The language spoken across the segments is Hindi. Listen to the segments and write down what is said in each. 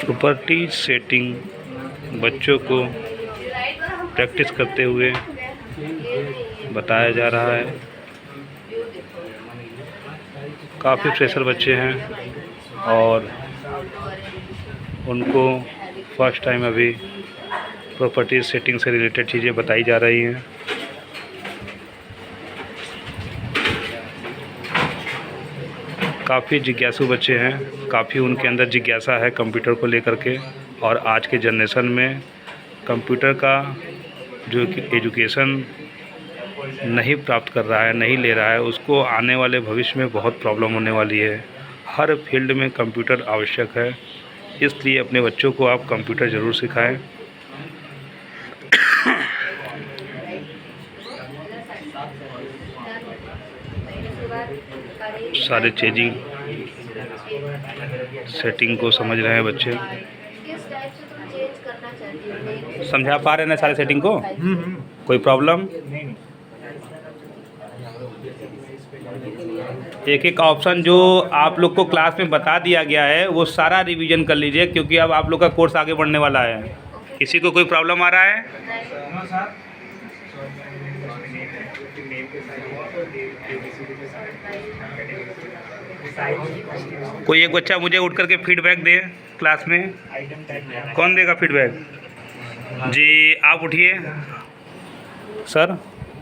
प्रॉपर्टी सेटिंग बच्चों को प्रैक्टिस करते हुए बताया जा रहा है। काफ़ी फ्रेशर बच्चे हैं और उनको फर्स्ट टाइम अभी प्रॉपर्टी सेटिंग से रिलेटेड चीज़ें बताई जा रही हैं। काफ़ी जिज्ञासु बच्चे हैं, काफ़ी उनके अंदर जिज्ञासा है कंप्यूटर को लेकर के। और आज के जनरेशन में कंप्यूटर का जो एजुकेशन नहीं प्राप्त कर रहा है, नहीं ले रहा है, उसको आने वाले भविष्य में बहुत प्रॉब्लम होने वाली है। हर फील्ड में कंप्यूटर आवश्यक है, इसलिए अपने बच्चों को आप कंप्यूटर ज़रूर सिखाएं। सारे चेंजिंग सेटिंग को समझ रहे हैं बच्चे। समझा पा रहे हैं ना सारे सेटिंग को? कोई प्रॉब्लम? एक एक ऑप्शन जो आप लोग को क्लास में बता दिया गया है वो सारा रिवीजन कर लीजिए, क्योंकि अब आप लोग का कोर्स आगे बढ़ने वाला है। किसी को कोई प्रॉब्लम आ रहा है? कोई एक बच्चा मुझे उठ करके फीडबैक दे क्लास में। कौन देगा फीडबैक? जी आप उठिए सर,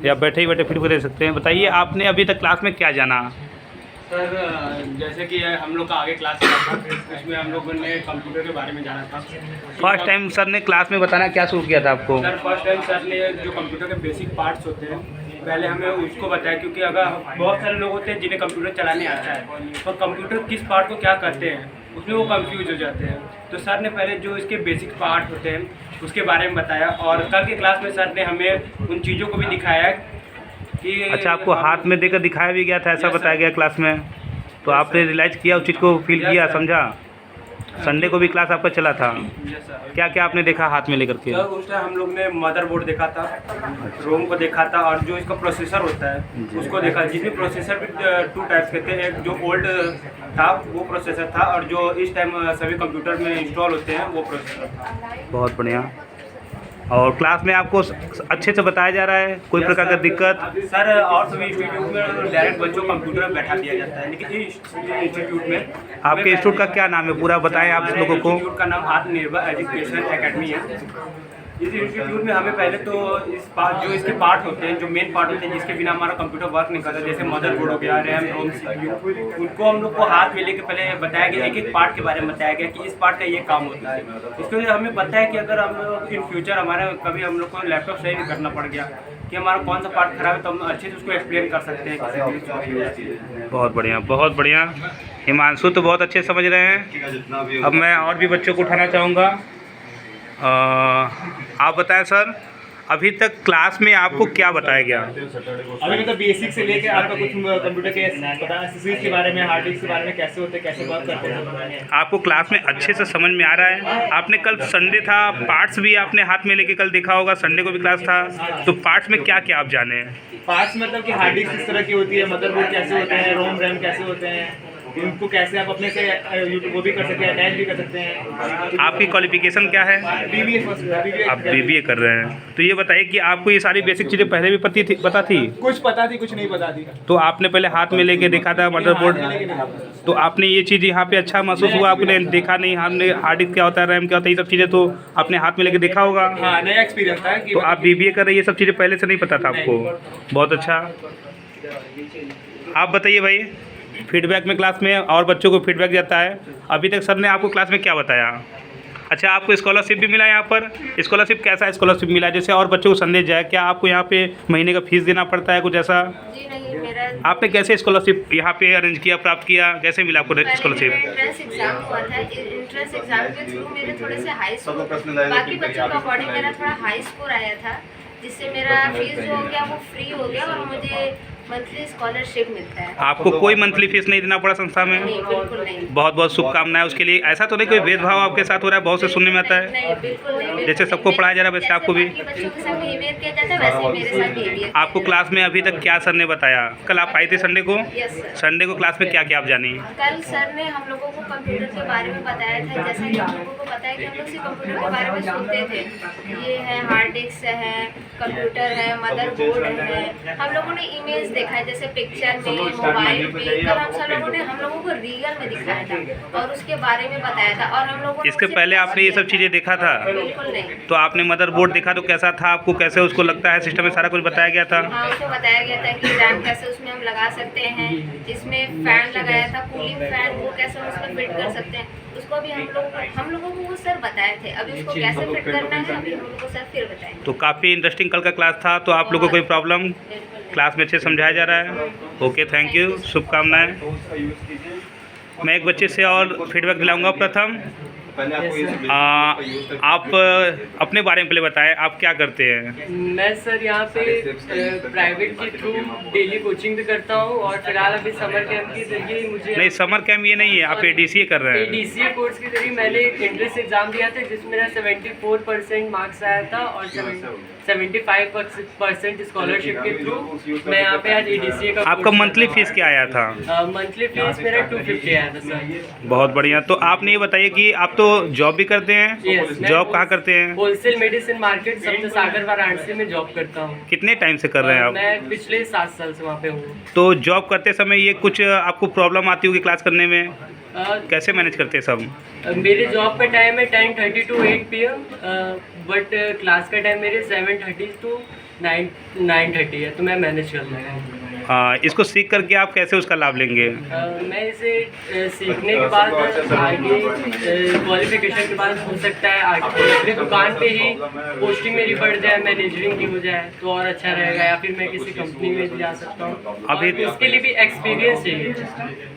या बैठे ही बैठे फीडबैक दे सकते हैं। बताइए आपने अभी तक क्लास में क्या जाना? सर जैसे कि हम लोग का आगे क्लास चला था, उसमें हम लोगों ने कंप्यूटर के बारे में जाना था। फर्स्ट टाइम सर ने क्लास में बताना क्या शुरू किया था आपको? सर फर्स्ट टाइम सर ने जो कंप्यूटर के बेसिक पार्ट्स होते हैं पहले हमें उसको बताया, क्योंकि अगर बहुत सारे लोग होते हैं जिन्हें कंप्यूटर चलाने आता है और कंप्यूटर किस पार्ट को क्या करते हैं उसमें वो कंफ्यूज हो जाते हैं। तो सर ने पहले जो इसके बेसिक पार्ट होते हैं उसके बारे में बताया, और कल के क्लास में सर ने हमें उन चीज़ों को भी दिखाया कि अच्छा, आपको हाथ में देकर दिखाया भी गया था, ऐसा बताया गया क्लास में? तो आपने रियलाइज़ किया, उस चीज़ को फील किया, समझा? संडे को भी क्लास आपका चला था, क्या क्या आपने देखा हाथ में लेकर के? सर उस टाइम हम लोग ने मदरबोर्ड देखा था, रोम को देखा था, और जो इसका प्रोसेसर होता है उसको देखा, जिसमें प्रोसेसर भी 2 टाइप्स के थे। एक जो ओल्ड था वो प्रोसेसर था, और जो इस टाइम सभी कंप्यूटर में इंस्टॉल होते हैं वो प्रोसेसर था। बहुत बढ़िया। और क्लास में आपको अच्छे से बताया जा रहा है, कोई प्रकार का दिक्कत? सर और सभी इंस्टीट्यूट में डायरेक्ट बच्चों को कंप्यूटर में बैठा दिया जाता है, लेकिन इस इंस्टीट्यूट में आपके इंस्टीट्यूट का क्या नाम है, पूरा बताएं आप लोगों को। इंस्टीट्यूट का नाम आत्मनिर्भर एजुकेशन एकेडमी है। इस इंस्टीट्यूट में हमें पहले तो जो इसके पार्ट होते हैं, जो मेन पार्ट होते हैं जिसके बिना हमारा कंप्यूटर वर्क नहीं करता, जैसे मदरबोर्ड हो गया, रैम, रोम, CPU, उनको हम लोग को हाथ में लेके पहले बताया गया, एक एक पार्ट के बारे में बताया गया कि इस पार्ट का ये काम होता है। इसके लिए हमें पता है कि अगर हम लोग इन फ्यूचर हमारे कभी हम लोग को लैपटॉप सही नहीं करना पड़ गया कि हमारा कौन सा पार्ट खराब है, तो हम अच्छे से उसको एक्सप्लेन कर सकते हैं किसी भी। बहुत बढ़िया, बहुत बढ़िया। हिमांशु तो बहुत अच्छे समझ रहे हैं। अब मैं और भी बच्चों को उठाना चाहूँगा। आप बताएं सर, अभी तक क्लास में आपको क्या बताया गया? अभी मतलब बेसिक से लेके आपका कुछ कंप्यूटर के एक्सेसरीज के बारे में, हार्ड डिस्क के बारे में, कैसे होते हैं, कैसे वर्क करते हैं, आपको क्लास में अच्छे से समझ में आ रहा है? आपने कल संडे था, पार्ट्स भी आपने हाथ में लेके कल देखा होगा, संडे को भी क्लास था, तो पार्ट्स में क्या क्या आप जाने हैं? पार्ट्स मतलब कि हार्ड डिस्क किस तरह की होती है, मदरबोर्ड कैसे होते हैं, रोम रैम कैसे होते हैं, इनको कैसे आप अपने से वो भी कर सकते हैं, अटैच भी कर सकते हैं। आपकी क्वालिफिकेशन क्या है? BBA। आप BBA कर रहे हैं, तो ये बताइए कि आपको ये सारी बेसिक चीज़ें पहले भी पता थी? कुछ पता थी, कुछ नहीं पता थी। तो आपने पहले हाथ में लेके देखा था मदरबोर्ड, तो आपने ये चीज़ यहाँ पे अच्छा महसूस हुआ? आपने देखा नहीं, हमने हार्ड डिस्क क्या होता है, रैम क्या होता है, ये सब चीज़ें तो आपने हाथ में लेके देखा होगा। हाँ, नया एक्सपीरियंस था। तो आप BBA कर रहे हैं, ये सब चीज़ें पहले से नहीं पता था आपको? बहुत अच्छा। आप बताइए भाई, फीडबैक में क्लास में और बच्चों को फीडबैक जाता है, अभी तक सर ने आपको क्लास में क्या बताया? अच्छा, आपको स्कॉलरशिप भी मिला यहाँ पर? स्कॉलरशिप कैसा स्कॉलरशिप मिला, जैसे और बच्चों को संदेश जाए, क्या आपको यहाँ पे महीने का फीस देना पड़ता है, कुछ ऐसा? जी नहीं, मेरा आपने कैसे स्कॉलरशिप यहाँ पे अरेंज किया, प्राप्त किया, कैसे मिला आपको स्कॉलरशिप? एंट्रेंस एग्जाम हुआ था, एंट्रेंस एग्जाम के थ्रू मेरे थोड़े से हाई स्कोर, बाकी बच्चों का अकॉर्डिंग मेरा थोड़ा हाई स्कोर आया था, जिससे मेरा फीस जो हो गया वो फ्री हो गया और मुझे मंथली स्कॉलरशिप मिलता है। आपको कोई मंथली फीस नहीं देना पड़ा संस्था में? नहीं, बिल्कुल नहीं। बहुत बहुत शुभकामनाएं उसके लिए। ऐसा तो नहीं कोई भेदभाव आपके साथ हो रहा है? बहुत से सुनने में आता है नहीं, बिल्कुल नहीं। जैसे सबको पढ़ाया जा रहा है वैसे आपको भी? बाकी बच्चों के साथ बिहेवियर किया जाता है वैसे ही मेरे साथ बिहेवियर। आपको क्लास में अभी तक क्या सर ने बताया? कल आप आई थी संडे को? Yes sir. संडे को क्लास में क्या क्या आप जानी? कल सर ने हम लोगों को कंप्यूटर के बारे में बताया था। जैसा कि हम लोगों को पता है कि हम लोग सिर्फ कंप्यूटर के बारे में सुनते थे। ये है हार्ड डिस्क है, कंप्यूटर है, मदरबोर्ड है। हम लोगों ने इमेज देखा है जैसे पिक्चर में, मोबाइल पे। कल हम लोगों को रियल में दिखाया था और उसके बारे में बताया था। और हम लोगों ने इसके पहले आपने ये सब चीज़ें देखा था? बिल्कुल नहीं। तो आपने मदरबोर्ड देखा तो कैसा था आपको? कैसे उसको लगता है सिस्टम में सारा कुछ बताया गया था? हाँ, उसमें बताया गया था कि रैम कैसे उसमें हम लगा सकते हैं। इसमें फैन लगाया था, कूलिंग फैन, वो कैसे हम उसमें फिट कर सकते हैं। उसको भी हम लोगों को वो सर बताए थे। अभी उसको कैसे फिट करना है अभी हम लोगों को सर फिर बताएंगे। तो काफ़ी इंटरेस्टिंग कल का क्लास था। तो आप लोगों को कोई प्रॉब्लम? बिल्कुल नहीं। क्लास में अच्छे समझाया जा रहा है? ओके, थैंक यू, शुभकामनाएं। मैं एक बच्चे से और फीडबैक दिलाऊंगा। प्रथम, आप अपने बारे में पहले बताएं, आप क्या करते हैं? मैं सर यहाँ पे प्राइवेट के थ्रू डेली कोचिंग भी करता हूँ और फिलहाल अभी समर कैंप के जरिए मुझे नहीं, समर कैम्प ये नहीं है, आप एडीसीए कर रहे हैं। ADCA कोर्स के जरिए मैंने एक एंट्रेंस एग्ज़ाम दिया था जिसमें मेरा 74% मार्क्स आया था और 75% स्कॉलरशिप के थ्रू मैं यहाँ पे आज ADCA का आपका मंथली फीस क्या आया था? मंथली फीस मेरा 250 आया था सर। बहुत बढ़िया। तो आपने ये बताइए कि आप तो जॉब भी करते हैं? Yes, मैं जॉब कहाँ करते हैं? होलसेल मेडिसिन मार्केट सप्त सागर वाराणसी में जॉब करता हूँ। कितने टाइम से कर रहे हैं आप? मैं पिछले 7 साल से वहाँ पे हूँ। तो जॉब करते समय ये कुछ आपको प्रॉब्लम आती होगी क्लास करने में? कैसे मैनेज करते हैं सब? मेरे जॉब का टाइम है 10:30 to 8 PM, बट क्लास का टाइम मेरे 7:30 to 9:30 है, तो मैं मैनेज कर लूँगा। इसको सीख करके आप कैसे उसका लाभ लेंगे? मैं इसे सीखने के बाद आगे क्वालिफिकेशन के बाद हो सकता है आगे अपनी दुकान पे ही पोस्टिंग मेरी बढ़ जाए, मैनेजरिंग की हो जाए तो और अच्छा रहेगा, या फिर मैं किसी कंपनी में भी जा सकता हूँ। अभी और उसके लिए भी एक्सपीरियंस चाहिए।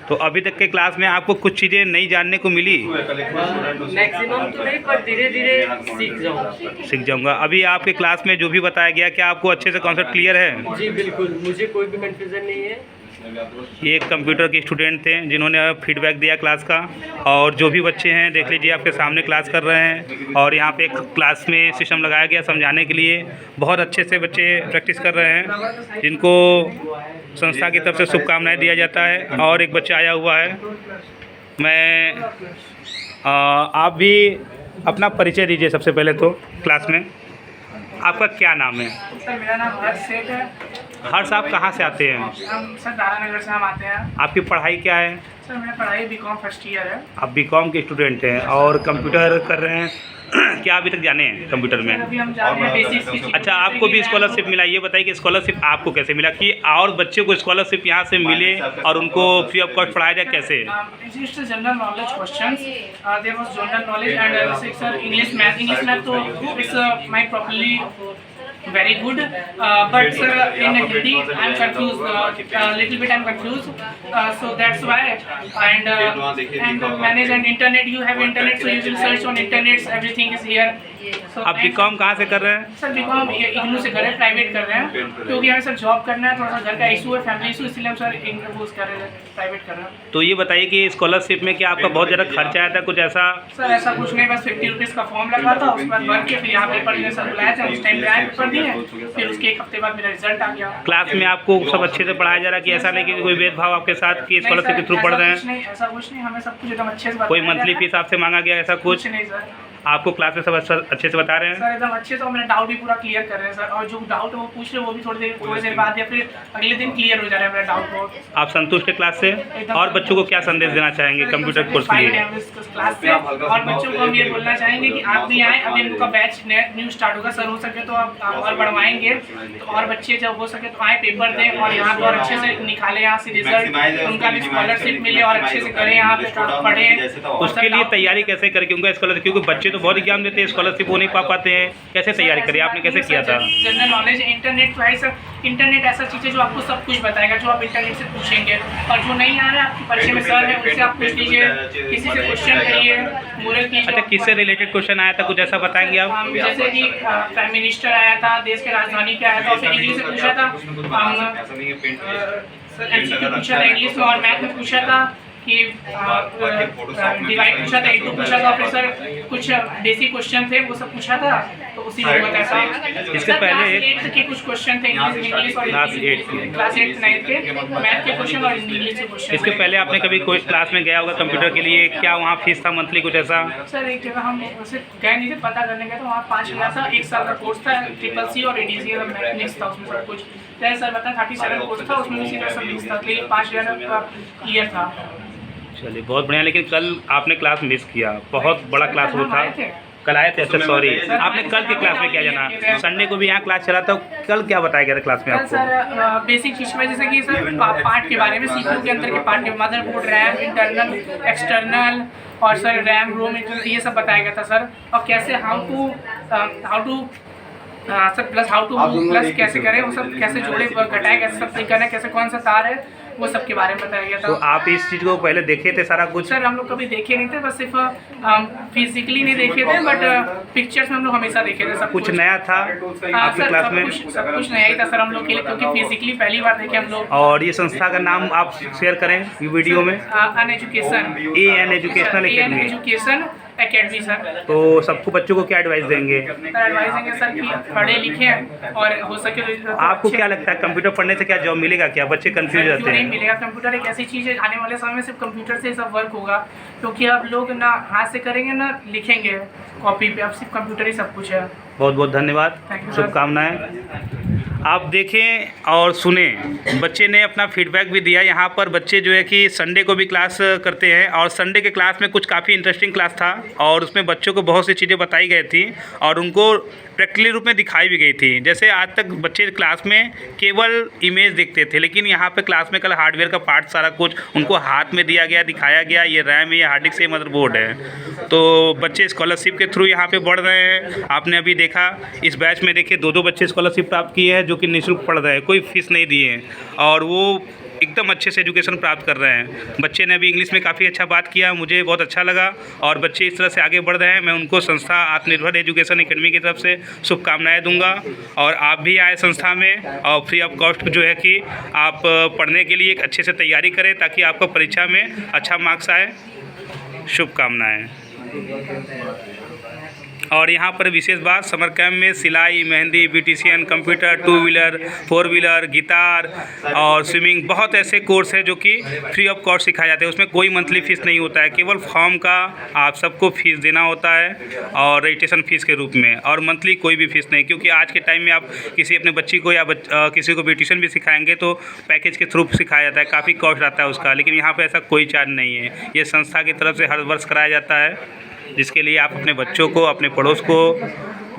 तो अभी तक के क्लास में आपको कुछ चीज़ें नई जानने को मिली? मैक्सिमम तो नहीं, पर धीरे धीरे सीख जाऊँगा। अभी आपके क्लास में जो भी बताया गया, क्या आपको अच्छे से कॉन्सेप्ट क्लियर है? जी बिल्कुल, मुझे कोई भी कंफ्यूजन नहीं है। ये एक कंप्यूटर के स्टूडेंट थे जिन्होंने फीडबैक दिया क्लास का। और जो भी बच्चे हैं देख लीजिए, आपके सामने क्लास कर रहे हैं और यहाँ पे एक क्लास में सिस्टम लगाया गया समझाने के लिए। बहुत अच्छे से बच्चे प्रैक्टिस कर रहे हैं, जिनको संस्था की तरफ से शुभकामनाएं दिया जाता है। और एक बच्चा आया हुआ है। मैं आप भी अपना परिचय दीजिए सबसे पहले तो क्लास में। आपका क्या नाम है? सर मेरा नाम हर्ष सेठ है। हर्ष, आप कहाँ से आते हैं? हम सर दारानगर से हम आते हैं। आपकी पढ़ाई क्या है? सर मेरा पढ़ाई बीकॉम फर्स्ट ईयर है। आप बीकॉम के स्टूडेंट हैं और कंप्यूटर कर रहे हैं। क्या अभी तक जाने हैं कंप्यूटर में? अभी हम जा रहे हैं बेसिक्स की। अच्छा, आपको भी स्कॉलरशिप मिला। ये बताइए कि स्कॉलरशिप आपको कैसे मिला, कि और बच्चों को स्कॉलरशिप यहाँ से मिले और उनको फ्री ऑफ कॉस्ट पढ़ाया जाए कैसे? It's general knowledge questions. There was general knowledge and sir English math तो it's my properly very good, but sir in Hindi I'm confused, little bit I'm confused, so that's why. And manage and internet, you have internet, so you will search on internet, everything is here. So आप बीकॉम कहाँ से कर रहे हैं? सर बीकॉम इग्नू से कर रहे हैं, प्राइवेट कर रहे हैं, क्योंकि हमें सर जॉब करना है, थोड़ा सा घर का इशू है, फैमिली इशू, इसलिए हम सर इग्नू कर रहे हैं, प्राइवेट कर रहे हैं। तो ये बताइए कि स्कॉलरशिप में क्या आपका बहुत ज़्यादा खर्चा आया था कुछ ऐसा? सर ऐसा कुछ नहीं, बस 50 रुपीज़ का फॉर्म लगा था, उसके बाद भर के फिर यहाँ पेपर देने सर बुलाया था, उस टाइम पे आए पेपर दिए, फिर उसके एक हफ्ते बाद मेरा रिजल्ट आ गया। क्लास में आपको सब अच्छे से पढ़ाया जा रहा है कि ऐसा नहीं कि कोई भेदभाव आपके साथ कि स्कॉलरशिप के थ्रू पढ़ रहे हैं? ऐसा कुछ नहीं, हमें सब कुछ एकदम अच्छे से कोई मंथली फीस आपसे मांगा गया ऐसा कुछ? नहीं सर। आपको क्लास में सब अच्छे से बता रहे हैं? सर एकदम अच्छे से मेरा डाउट भी पूरा क्लियर कर रहे हैं सर, और जो डाउट है वो पूछ रहे हैं, वो भी थोड़ी देर बाद या फिर अगले दिन क्लियर हो जा रहा है मेरा डाउट को। आप संतुष्ट है क्लास से? और बच्चों को क्या संदेश देना चाहेंगे कंप्यूटर कोर्स के लिए? क्लास से और बच्चों को हम ये बोलना चाहेंगे कि आप भी आएँ। अभी इनका बैच न्यू स्टार्ट होगा सर, हो सके तो आप और बढ़वाएंगे, तो और बच्चे जब हो सके तो आए, पेपर दें और यहाँ पर और अच्छे से निकालें यहाँ से रिजल्ट, उनका भी स्कॉलरशिप मिले और अच्छे से करें, यहाँ पे पढ़ें। उसके लिए तैयारी कैसे करें? क्योंकि स्कॉलरशिप, क्योंकि बच्चे बच्चे तो बहुत एग्जाम देते हैं, स्कॉलरशिप वो नहीं पा पाते हैं, कैसे तैयारी करी आपने, कैसे किया था? जनरल नॉलेज, इंटरनेट तो है सर। इंटरनेट ऐसा चीज़ है जो आपको सब कुछ बताएगा, जो आप इंटरनेट से पूछेंगे, और जो नहीं आ रहा है आपके परिचय में सर है, उनसे आप पूछ लीजिए, किसी से क्वेश्चन करिए, मोरल की। अच्छा, किससे रिलेटेड क्वेश्चन आया था, कुछ ऐसा बताएंगे आप? जैसे कि प्राइम मिनिस्टर आया था, देश के राजधानी पे आया था, और फिर इंग्लिश से पूछा था, MCQ पूछा था इंग्लिश में, और मैथ में पूछा था कि डिवाइड पूछा था, इंटू पूछा था, फिर सर कुछ बेसिक क्वेश्चन थे वो सब पूछा था, तो उसी में बताया था। इससे पहले 8th के कुछ क्वेश्चन थे इंग्लिश और क्लास 8 के। क्लास 8 9 के मैथ के क्वेश्चन और इंग्लिश के क्वेश्चन। इसके पहले आपने कभी कोई क्लास में गया होगा कंप्यूटर के लिए, क्या वहाँ फीस था मंथली कुछ ऐसा? सर एक जगह हम उसे गए नहीं थे, पता करने गए तो वहाँ 5,000 था, 1 साल का कोर्स था, CCC और ADC का मिक्स था उसमें सब कुछ। जैसे सर बता 37 कोर्स था, उसमें भी सीधा सब मिक्स था, लेकिन 5,000 का ईयर था। चलिए बहुत बढ़िया, लेकिन कल आपने क्लास मिस किया, बहुत बड़ा क्लास वो था। कल आए थे? अच्छा सॉरी, आपने कल की क्लास में क्या जाना? संडे को भी यहाँ क्लास चला था, कल क्या बताया गया था क्लास में कल आपको? सर बेसिक चीज में जैसे कि सर पार्ट के बारे में, CPU के अंदर के पार्ट के, मदरबोर्ड, रैम, इंटरनल, एक्सटर्नल, और सर रैम, रोम, ये सब बताया गया था सर। और कैसे how to sir plus how to plus कैसे करें, वो सब कैसे जोड़े घटाए, कैसे सब ठीक करना है, कैसे कौन सा तार है, वो सब के बारे में बताया गया था। तो आप इस चीज़ को पहले देखे थे सारा कुछ? सर हम लोग कभी देखे नहीं थे, बस सिर्फ फिजिकली नहीं देखे थे, बट पिक्चर्स में हम लोग हमेशा देखे थे सब कुछ नया था आपकी सर, क्लास में? सब कुछ नया ही था सर हम लोग के लिए, क्योंकि फिजिकली पहली बार देखे हम लोग। और ये संस्था का नाम आप शेयर करें ये वीडियो में? An education, AN educational academy. Education academy sir. तो सबको बच्चों को क्या एडवाइस देंगे? सर एडवाइस देंगे सर कि पढ़े लिखें, और हो सके तो आपको क्या लगता है कंप्यूटर पढ़ने से क्या जॉब मिलेगा क्या? बच्चे कंफ्यूज क्यों रहते नहीं हैं। मिलेगा? कंप्यूटर एक ऐसी चीज़ है, आने वाले समय में सिर्फ कंप्यूटर से ही सब वर्क होगा, क्योंकि अब लोग ना हाथ से करेंगे ना लिखेंगे कॉपी पे, अब सिर्फ कंप्यूटर ही सब कुछ है। बहुत बहुत धन्यवाद, Thank you, sir. शुभकामनाएं। आप देखें और सुने, बच्चे ने अपना फीडबैक भी दिया। यहाँ पर बच्चे जो है कि संडे को भी क्लास करते हैं, और संडे के क्लास में कुछ काफ़ी इंटरेस्टिंग क्लास था, और उसमें बच्चों को बहुत सी चीज़ें बताई गई थी और उनको प्रैक्टिकली रूप में दिखाई भी गई थी। जैसे आज तक बच्चे क्लास में केवल इमेज देखते थे, लेकिन यहाँ पे क्लास में कल हार्डवेयर का पार्ट सारा कुछ उनको हाथ में दिया गया, दिखाया गया, ये रैम है, ये हार्ड डिस्क है, मदरबोर्ड है। तो बच्चे स्कॉलरशिप के थ्रू यहाँ पे बढ़ रहे हैं। आपने अभी देखा इस बैच में, देखिए 2 बच्चे स्कॉलरशिप प्राप्त किए हैं जो कि निःशुल्क पढ़ रहे हैं, कोई फीस नहीं दिए हैं, और वो एकदम अच्छे से एजुकेशन प्राप्त कर रहे हैं। बच्चे ने अभी इंग्लिश में काफ़ी अच्छा बात किया, मुझे बहुत अच्छा लगा, और बच्चे इस तरह से आगे बढ़ रहे हैं। मैं उनको संस्था आत्मनिर्भर एजुकेशन एकेडमी की तरफ से शुभकामनाएं दूंगा, और आप भी आए संस्था में, और फ्री ऑफ कॉस्ट जो है कि आप पढ़ने के लिए एक अच्छे से तैयारी करें ताकि आपको परीक्षा में अच्छा मार्क्स आए। शुभकामनाएँ। और यहाँ पर विशेष बात, समर कैंप में सिलाई, mehndi, beautician, computer, 2 wheeler, 4 wheeler, guitar और स्विमिंग, बहुत ऐसे कोर्स है जो कि फ्री ऑफ कॉस्ट सिखाए जाते हैं। उसमें कोई मंथली फ़ीस नहीं होता है, केवल फॉर्म का आप सबको फ़ीस देना होता है, और रजिस्ट्रेशन फ़ीस के रूप में, और मंथली कोई भी फ़ीस नहीं। क्योंकि आज के टाइम में आप किसी अपने बच्ची को या किसी को ब्यूटिशियन भी सिखाएंगे तो पैकेज के थ्रू सिखाया जाता है, काफ़ी कॉस्ट आता है उसका, लेकिन यहाँ पर ऐसा कोई चार्ज नहीं है। ये संस्था की तरफ से हर वर्ष कराया जाता है, जिसके लिए आप अपने बच्चों को, अपने पड़ोस को,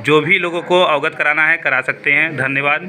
जो भी लोगों को अवगत कराना है करा सकते हैं। धन्यवाद।